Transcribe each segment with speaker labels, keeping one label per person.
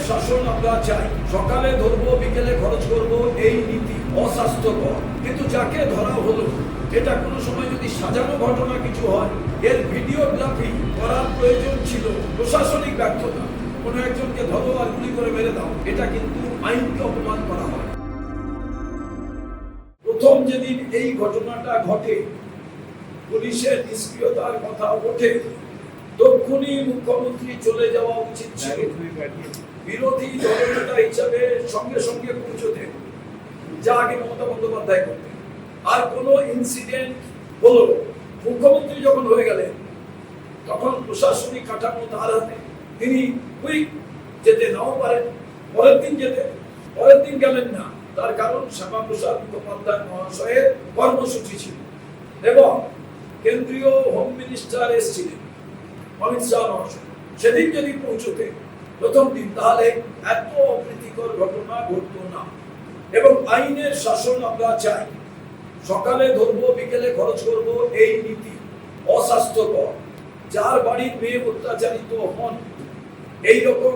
Speaker 1: শাসন আমরা চাই, সকালে ধরবো বিকেলে খরচ করব, এই নীতি অস্বাস্থ্যকর। কিন্তু যাকে ধরা হলো, এটা কোনো সময় যদি সাজানো ঘটনা কিছু হয়, এর ভিডিওগ্রাফি করার প্রয়োজন ছিল। প্রশাসনিক ব্যর্থতা। কোনো একজনকে ধরো আর গুলি করে মেরে দাও, এটা কিন্তু আইনকে অপমান করা হয়। প্রথম যেদিন এই ঘটনাটা ঘটে, পুলিশের নিষ্ক্রিয়তার কথা ওঠে, তখনই মুখ্যমন্ত্রী চলে যাওয়া উচিত ছিল। বিরোধী দলনেতা হিসাবে সঙ্গে সঙ্গে পৌঁছতে, যা আগে মমতা বন্দ্যোপাধ্যায় করতেন। আর কোনো ইনসিডেন্ট হলো, মুখ্যমন্ত্রী যখন হয়ে গেলেন, তখন প্রশাসনিক কাঠামো তার হাতে। তিনি কুইক যেতে নাও পারেন, পরের দিন গেলেন না। তার কারণ শ্যামাপ্রসাদ মুখোপাধ্যায় মহাশয়ের কর্মসূচি ছিল এবং কেন্দ্রীয় হোম মিনিস্টার এসেছিলেন অমিত শাহ মহাশয়। সেদিন যদি পৌঁছতে প্রথম দিন, তাহলে এত অপ্রীতিকর ঘটনা ঘটতো না। এবং আইনের শাসন আমরা চাই, সকালে ধরবো বিকেলে খরচ করব, এই নীতি অস্বাস্থ্যকর। যার বাড়ির মেয়ে অত্যাচারিত হন, এইরকম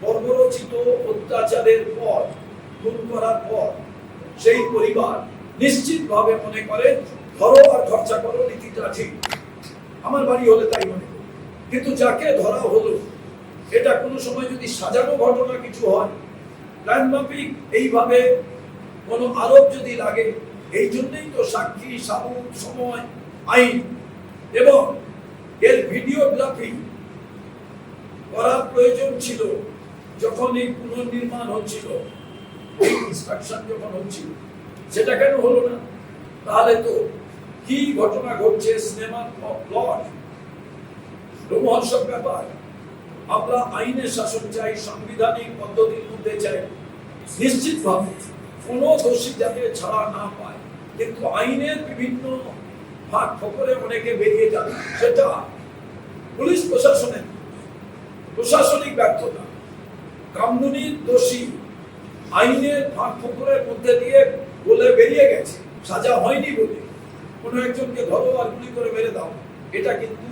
Speaker 1: বর্বরচিত অত্যাচারের পর, খুন করার পর, সেই পরিবার নিশ্চিতভাবে মনে করে ধরো আর খরচা করো, নীতিটা ঠিক। আমার বাড়ি হলে তাই মনে করি। কিন্তু যাকে ধরা হলো, এটা কোনো সময় যদি সাজানো ঘটনা কিছু হয়, প্ল্যানমাফিক এইভাবে কোনো আরোপ যদি লাগে, এই জন্যই তো সাক্ষী, সাবুত, সময়, আইন এবং এর ভিডিওগ্রাফি করার প্রয়োজন ছিল। যখন এই পুনর্নির্মাণ হচ্ছিল, কনস্ট্রাকশন যখন হচ্ছিল, সেটা কেন হলো না? তাহলে তো কি ঘটনা ঘটছে, সিনেমার প্লট, রোমহর্ষক ব্যাপার। আমরা আইনের শাসন চাই, সাংবিধানিক পদ্ধতির মধ্যে চাই, নিশ্চিতভাবে কোনো দোষী যাতে ছাড়া না পায়। কিন্তু আইনের বিভিন্ন ফাঁক ফোকরে অনেকে বেরিয়ে যাবে, সেটা পুলিশ প্রশাসনের প্রশাসনিক ব্যর্থতা। কামদুনির দোষী আইনের ফাঁক ফোকরের মধ্যে দিয়ে বলে বেরিয়ে গেছে, সাজা হয়নি বলে কোনো একজনকে ধরো আর গুলি করে মেরে দাও, এটা কিন্তু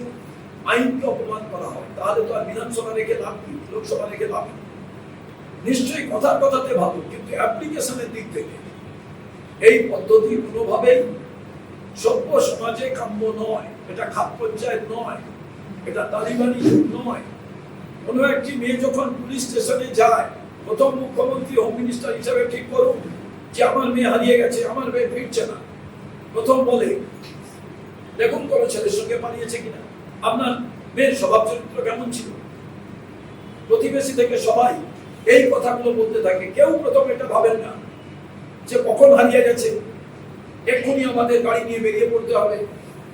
Speaker 1: আইনকে অপমান করা হয়। তাহলে তো আর বিধানসভা রেখে লাভ কি, লোকসভা রেখে লাভ কি? নিশ্চয়ই কথাতে ভালো, কিন্তু অ্যাপ্লিকেশনের দিক থেকে এই পদ্ধতি কোনোভাবেই সভ্য সমাজে কাম্য নয়। এটা খাপ পঞ্চায়েত নয়, এটা তালিবানি যুগ নয়। কোনো একটি মেয়ে যখন পুলিশ স্টেশনে যায়, প্রথম মুখ্যমন্ত্রী হোম মিনিস্টার হিসাবে ঠিক করুন যে আমার মেয়ে হারিয়ে গেছে, আমার মেয়ে ফিরছে না। প্রথম বলে দেখুন কোনো ছেলের সঙ্গে পালিয়েছে কিনা, আপনার মেয়ের স্বভাব চরিত্র কেমন ছিল। প্রতিবেশী থেকে সবাই এই কথাগুলো বলতে থাকে। কেউ প্রথম এটা ভাবেন না যে কখন হারিয়ে গেছে, এক্ষুনি আমাদের গাড়ি নিয়ে বেরিয়ে পড়তে হবে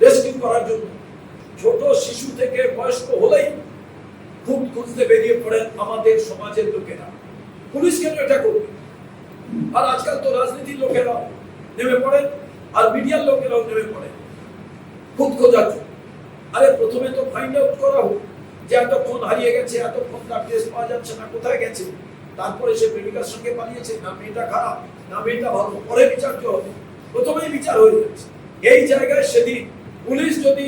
Speaker 1: রেস্কিউ করার জন্য। ছোট শিশু থেকে বয়স্ক হলেই খুঁজতে বেরিয়ে পড়েন আমাদের সমাজের লোকেরা। পুলিশ কেন এটা করবে? আর আজকাল তো রাজনীতির লোকেরাও নেমে পড়েন, আর মিডিয়ার লোকেরাও নেমে পড়েন খোঁজার জন্য। আরে প্রথমে তো ফাইন্ড আউট করা হোক যে এতক্ষণ হারিয়ে গেছে, এতক্ষণ তার কেস পাওয়া যাচ্ছে না, কোথায় গেছে। তারপরে সে প্রেমিকার সঙ্গে পালিয়েছে, না মেয়েটা খারাপ, না মেয়েটা ভালো, পরে বিচার্য হবে। প্রথমেই বিচার হয়ে যাচ্ছে। এই জায়গায় সেদিন পুলিশ যদি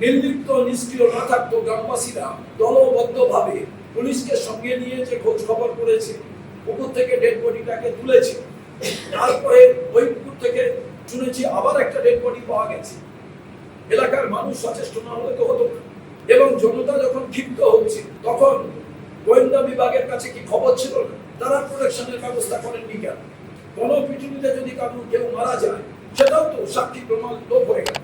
Speaker 1: নির্লিপ্ত নিষ্ক্রিয় না থাকতো, গ্রামবাসীরা দলবদ্ধভাবে পুলিশকে সঙ্গে নিয়ে যে খোঁজ খবর করেছে, পুকুর থেকে ডেড বডিটাকে তুলেছে, তারপরে ওই পুকুর থেকে শুনেছি আবার একটা ডেড বডি পাওয়া গেছে। এলাকার মানুষ সচেষ্ট না হলে তো হতো না। এবং জনতা যখন ক্ষিপ্ত হচ্ছে, তখন গোয়েন্দা বিভাগের কাছে কি খবর ছিল না? তারা প্রোটেকশনের ব্যবস্থা করেননি কেন? গণপিটুনিতে যদি কেউ মারা যায়, সেটাও তো সাক্ষী প্রমাণ লোপ হয়ে গেল,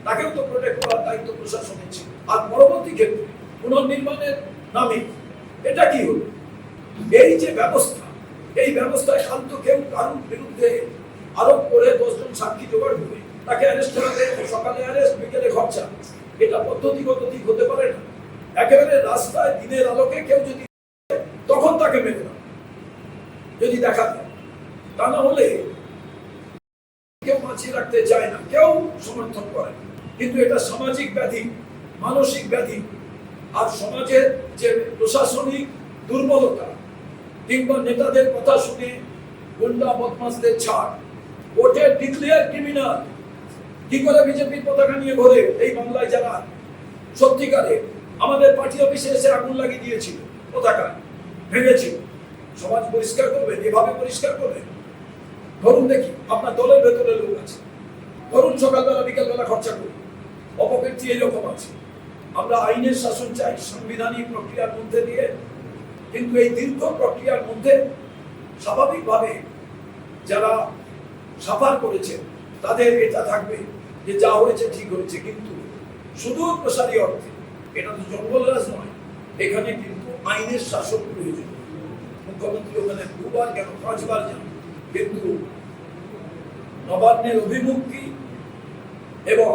Speaker 1: তাকেও তো প্রোটেক্ট করার দায়িত্ব প্রশাসনের ছিল। আর পরবর্তী ক্ষেত্রে পুনর্নির্মাণের নামে এটা কি হলো? এই যে ব্যবস্থা, এই ব্যবস্থায় শান্ত কেউ কারোর বিরুদ্ধে আরোপ করে 10 জন সাক্ষী জোগাড় করে তাকে অ্যারেস্ট করাতে, সকালে অ্যারেস্ট বিকেলে খরচা, এটা পদ্ধতিগত দিক হতে পারে না। একেবারে রাস্তায় দিনের আলোকে কেউ যদি, তখন তাকে মেরে দাও যদি দেখা যায়। তা না হলে কেউ বাঁচিয়ে রাখতে চায় না, কেউ সমর্থন করে না। কিন্তু এটা সামাজিক ব্যাধি, মানসিক ব্যাধি। আর সমাজের যে প্রশাসনিক দুর্বলতা কিংবা নেতাদের কথা শুনে গুন্ডা বদমাশদের ছাড়, কোর্টে ডিক্লেয়ার ক্রিমিনাল কি করে বিজেপির পতাকা নিয়ে ঘোরে এই বাংলায়, যারা সত্যিকারে আমাদের পার্টি অফিসে এসে আগুন লাগিয়ে দিয়েছিল পতাকা, ভেঙেছিল, সমাজ পরিষ্কার করবেন, এভাবে পরিষ্কার করবেন? ধরুন দেখি আপনার দলের ভেতরে লোক আছে, ধরুন সকালবেলা বিকালবেলা খরচা করি, অপকীর্তি এইরকম আছে। আমরা আইনের শাসন চাই সাংবিধানিক প্রক্রিয়ার মধ্যে দিয়ে, কিন্তু এই দীর্ঘ প্রক্রিয়ার মধ্যে স্বাভাবিকভাবে যারা সাফার করেছেন তাদের এটা থাকবে যে যা হয়েছে ঠিক হয়েছে, কিন্তু সুদূর প্রসারী অর্থে এটা তো জঙ্গলরাজ নয়, এখানে কিন্তু আইনের শাসন প্রয়োজন। মুখ্যমন্ত্রী ওখানে 2বার কেন 5বার যান, কিন্তু নবান্নের অভিমুখী এবং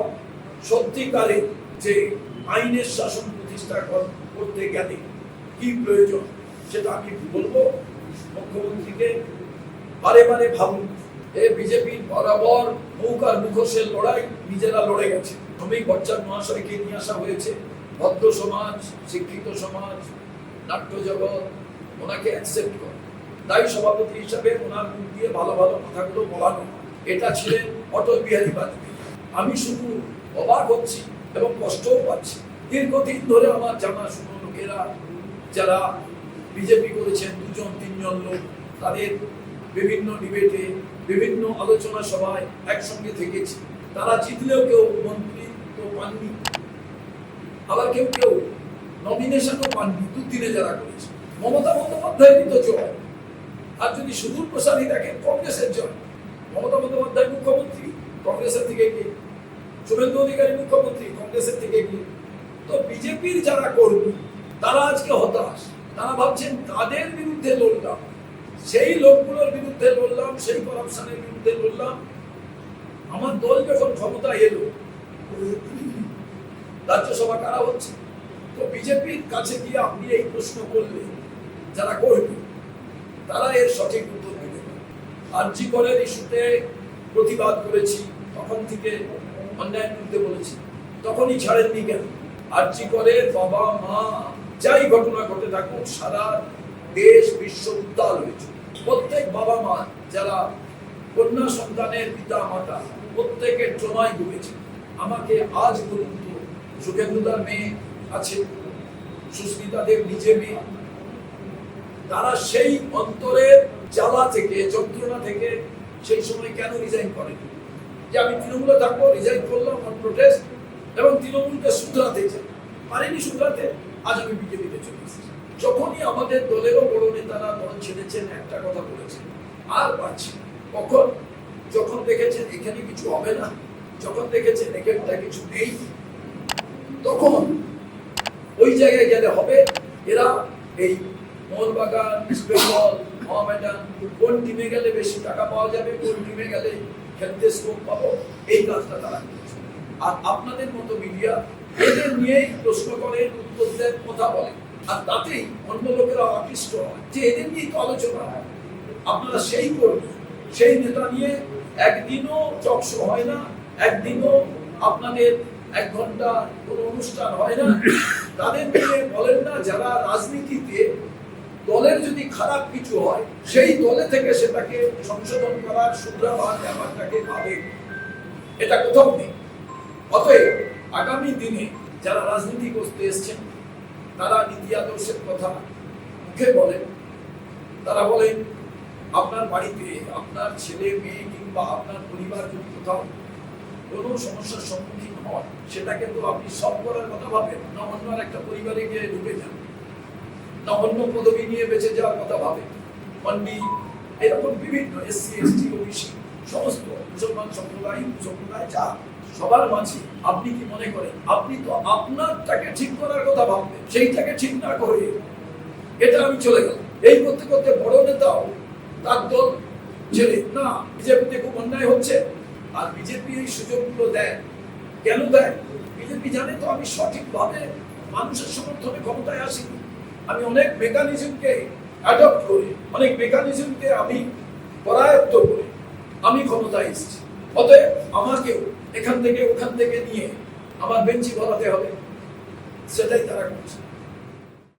Speaker 1: সত্যিকারে যে আইনের শাসন প্রতিষ্ঠা করতে গেলে কি প্রয়োজন সেটা আমি বলবো মুখ্যমন্ত্রীকে বারে বারে ভাবুন। বিজেপির বরাবর মুখ আর মুখোশের লড়াই নিজেরা লড়ে গেছে। শ্রমিক বচ্চন মহাশয়কে নিয়ে আসা হয়েছে, ভদ্র সমাজ, শিক্ষিত সমাজ, নাট্য জগৎ ওনাকে অ্যাকসেপ্ট করে, তাই সভাপতি হিসাবে ওনার মুখ দিয়ে ভালো ভালো কথাগুলো বলানো। এটা ছিলেন অটল বিহারী বাজপেয়ী। আমি শুধু অবাক হচ্ছি এবং কষ্টও পাচ্ছি। দীর্ঘদিন ধরে আমার জানাশোনা লোকেরা যারা বিজেপি করেছেন, 2-3জন লোক, তাদের বিভিন্ন ডিবেটে বিভিন্ন আলোচনা সভায় একসঙ্গে থেকেছি। তারা জিতলেও কেউ মন্ত্রী তো পাননি, আবার কেউ কেউ নমিনেশনও পাননি। দুদিনে যারা করেছে, মমতা বন্দ্যোপাধ্যায়ের তো জয়। আর যদি সুদূর প্রসারী দেখেন, কংগ্রেসের জয়। মমতা বন্দ্যোপাধ্যায় মুখ্যমন্ত্রী, কংগ্রেসের থেকে গিয়ে, শুভেন্দু অধিকারী মুখ্যমন্ত্রী, কংগ্রেসের থেকে গিয়ে। তো বিজেপির যারা কর্মী তারা আজকে হতাশ। তারা ভাবছেন তাদের বিরুদ্ধে লড়লাম, সেই লোকগুলোর বিরুদ্ধে লড়লাম, সেই করাপশনের বিরুদ্ধে লড়লাম। আমার দল যখন ক্ষমতা এলো, রাজ্যসভা কারা হচ্ছে। তো বিজেপির কাছে গিয়ে আপনি এই প্রশ্ন করলে যারা কর্মী তারা এর সঠিক উত্তর দেবেন। আরজি করের ইস্যুতে প্রতিবাদ করেছি, তখন থেকে অন্যায় করতে বলেছি, তখনই ছাড়েননি কেন? আরজি করের বাবা মা যাই ঘটনা ঘটে থাকুক, সারা দেশ বিশ্ব উত্তাল হয়েছে। প্রত্যেক বাবা মা যারা কন্যা সন্তানের পিতা মাতা, প্রত্যেকের ট্রমায় ডুবেছে। আমাকে আজ পর্যন্ত সুখেন্দুদার মেয়ে আছে, সুস্মিতা দেব নিজে মেয়ে, তারা সেই অন্তরের জ্বালা থেকে, যন্ত্রণা থেকে সেই সময় কেন রিজাইন করেন? যে আমি তৃণমূলে থাকবো, রিজাইন করলাম অন প্রোটেস্ট, এবং তৃণমূলকে শুধরাতে চাই, পারেনি শুধরাতে, আজ আমি বিজেপিতে চলে এসেছি। যখনই আমাদের দলেরও বড় নেতারা দল ছেড়েছেন, একটা কথা বলেছেন, আর পাচ্ছি কখন? যখন দেখেছেন এখানে কিছু হবে না, যখন দেখেছেন এখানটা কিছু নেই, তখন ওই জায়গায় গেলে হবে। এরা এই মোহনবাগান, ইস্ট বেঙ্গল, মহামেডান, কোন টিমে গেলে বেশি টাকা পাওয়া যাবে, কোন টিমে গেলে খেলতে স্কোপ পাবো, এই কাজটা তারা করেছে। আর আপনাদের মতো মিডিয়া এদের নিয়েই প্রশ্ন করেন, উত্তর দেন, কথা বলেন, আর তাতেই অন্য লোকেরা আকৃষ্ট হয় যে এদের নিয়েই তো আলোচনা হয়। আপনারা সেই কর্মী, সেই নেতা নিয়ে একদিনও টকশো হয় না, একদিনও আপনাদের 1 ঘন্টা কোনো অনুষ্ঠান হয় না। তাদের নিয়ে বলেন না যারা রাজনীতিতে দলের যদি খারাপ কিছু হয়, সেই দলে থেকে সেটাকে সংশোধন করার, শুধরাবার ব্যাপারটাকে ভাবে, এটা কোথাও নেই। অতএব আগামী দিনে যারা রাজনীতি করতে এসছেন তারা নীতি আদর্শের কথা মুখে বলেন। তারা বলেন আপনার বাড়িতে আপনার ছেলে মেয়ে কিংবা আপনার পরিবার যদি কোথাও কোনো সমস্যার সম্মুখীন হয়, সেটাকে তো আপনি সব করার কথা ভাবেন না, অন্য একটা পরিবারে গিয়ে ঢুকে যান, না অন্য পদবি নিয়ে বেঁচে যাওয়ার কথা ভাবেন। অন্যি এরকম বিভিন্ন এসসি এসটি ওবিসি সমস্ত মুসলমান সম্প্রদায় যা সবার মাঝে আপনি কি মনে করেন আপনি তো আপনারটাকে ঠিক করার কথা ভাববেন, সেইটাকে ঠিক না করে এটা আমি চলে গেলাম, এই করতে করতে বড় নেতাও তার দল ছেড়ে না, বিজেপিতে খুব অন্যায় হচ্ছে। আর বিজেপি এই সুযোগগুলো দেয়, কেন দেয়? বিজেপি জানে তো আমি সঠিকভাবে মানুষের সমর্থনে ক্ষমতায় আসিনি। আমি অনেক মেকানিজমকে অ্যাডপ্ট করে, অনেক মেকানিজমকে আমি করায়ত্ত করে আমি ক্ষমতায় এসেছি। অতএব আমাকেও এখান থেকে ওখান থেকে নিয়ে আমার বেঞ্চি ভরাতে হবে, সেটাই তারা করছে।